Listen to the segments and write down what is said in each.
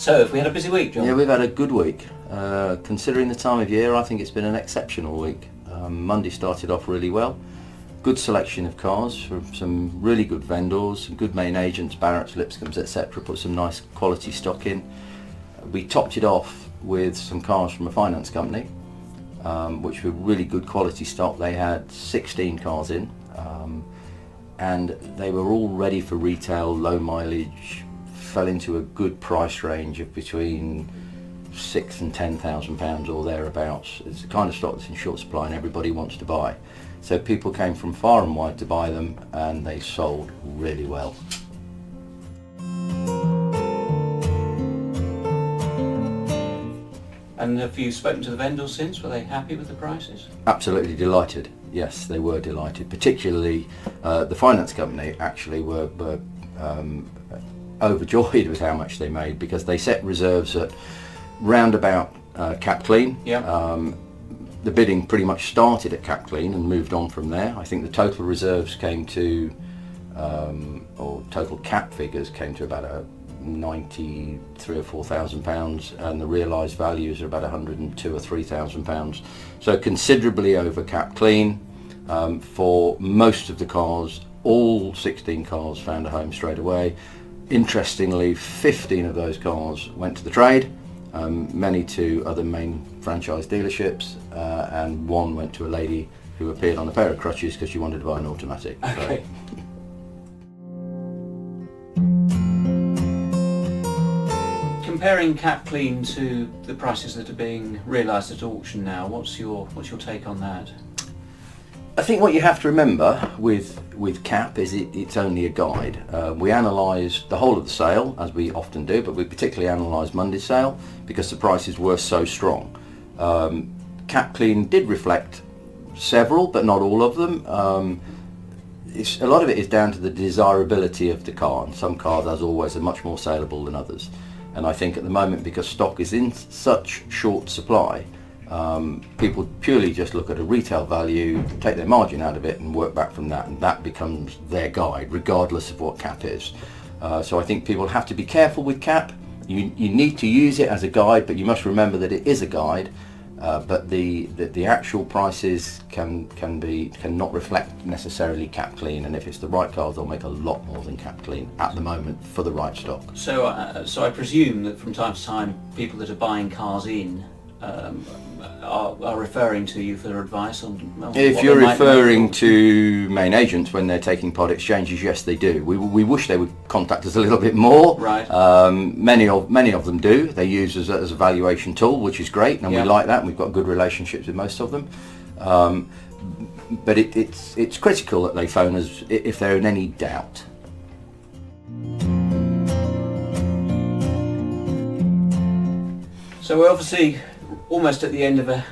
So, have we had a busy week, John? Yeah, we've had a good week. Considering the time of year, I think it's been an exceptional week. Monday started off really well. Good selection of cars from some really good vendors, some good main agents, Barrett's, Lipscombs, etc. Put some nice quality stock in. We topped it off with some cars from a finance company, which were really good quality stock. They had 16 cars in, and they were all ready for retail, low mileage, fell into a good price range of between £6,000 and £10,000 or thereabouts. It's the kind of stock that's in short supply and everybody wants to buy. So people came from far and wide to buy them, and they sold really well. And have you spoken to the vendors since? Were they happy with the prices? Absolutely delighted. Yes, they were delighted. Particularly the finance company actually were overjoyed with how much they made, because they set reserves at round about cap clean. Yeah. The bidding pretty much started at cap clean and moved on from there. I think the total reserves came to, or total cap figures came to about a 93 or 4,000 pounds, and the realised values are about 102 or 3,000 pounds. So considerably over cap clean. For most of the cars, all 16 cars found a home straight away. Interestingly, 15 of those cars went to the trade, many to other main franchise dealerships, and one went to a lady who appeared on a pair of crutches because she wanted to buy an automatic. Okay. Comparing cap clean to the prices that are being realised at auction now, what's your take on that? I think what you have to remember with cap is it's only a guide. We analysed the whole of the sale, as we often do, but we particularly analysed Monday's sale because the prices were so strong. Cap clean did reflect several, but not all of them. A lot of it is down to the desirability of the car, and some cars, as always, are much more saleable than others. And I think at the moment, because stock is in such short supply, people purely just look at a retail value, take their margin out of it and work back from that, and that becomes their guide regardless of what cap is. So I think people have to be careful with cap. You need to use it as a guide, but you must remember that it is a guide, but the actual prices cannot reflect necessarily cap clean, and if it's the right cars, they'll make a lot more than cap clean at the moment for the right stock. So I presume that from time to time people that are buying cars in are referring to you for advice on if you're referring to main agents when they're taking part exchanges, yes they do. We wish they would contact us a little bit more. Right. Many of them do. They use us as a valuation tool, which is great, and we like that, and we've got good relationships with most of them. But it's critical that they phone us if they're in any doubt. So we're obviously almost at the end of a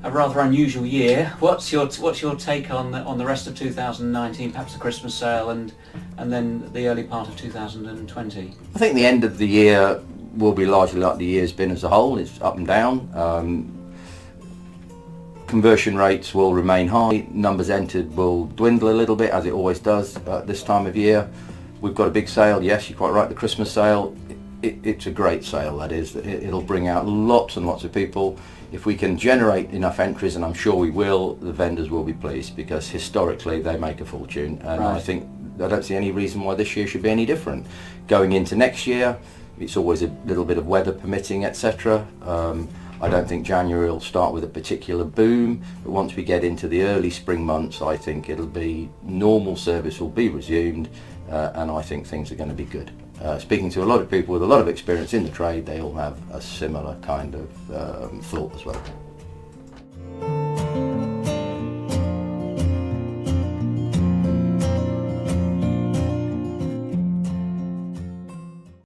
rather unusual year. What's your take on the rest of 2019, perhaps the Christmas sale and then the early part of 2020? I think the end of the year will be largely like the year's been as a whole. It's up and down. Conversion rates will remain high. Numbers entered will dwindle a little bit, as it always does at this time of year. We've got a big sale. Yes, you're quite right. The Christmas sale. It's a great sale, that is. It'll bring out lots and lots of people. If we can generate enough entries, and I'm sure we will, the vendors will be pleased, because historically they make a fortune, and right. I don't see any reason why this year should be any different. Going into next year, it's always a little bit of weather permitting, etc. I don't think January will start with a particular boom, but once we get into the early spring months, I think it'll be normal service will be resumed, and I think things are going to be good. Speaking to a lot of people with a lot of experience in the trade, they all have a similar kind of thought as well.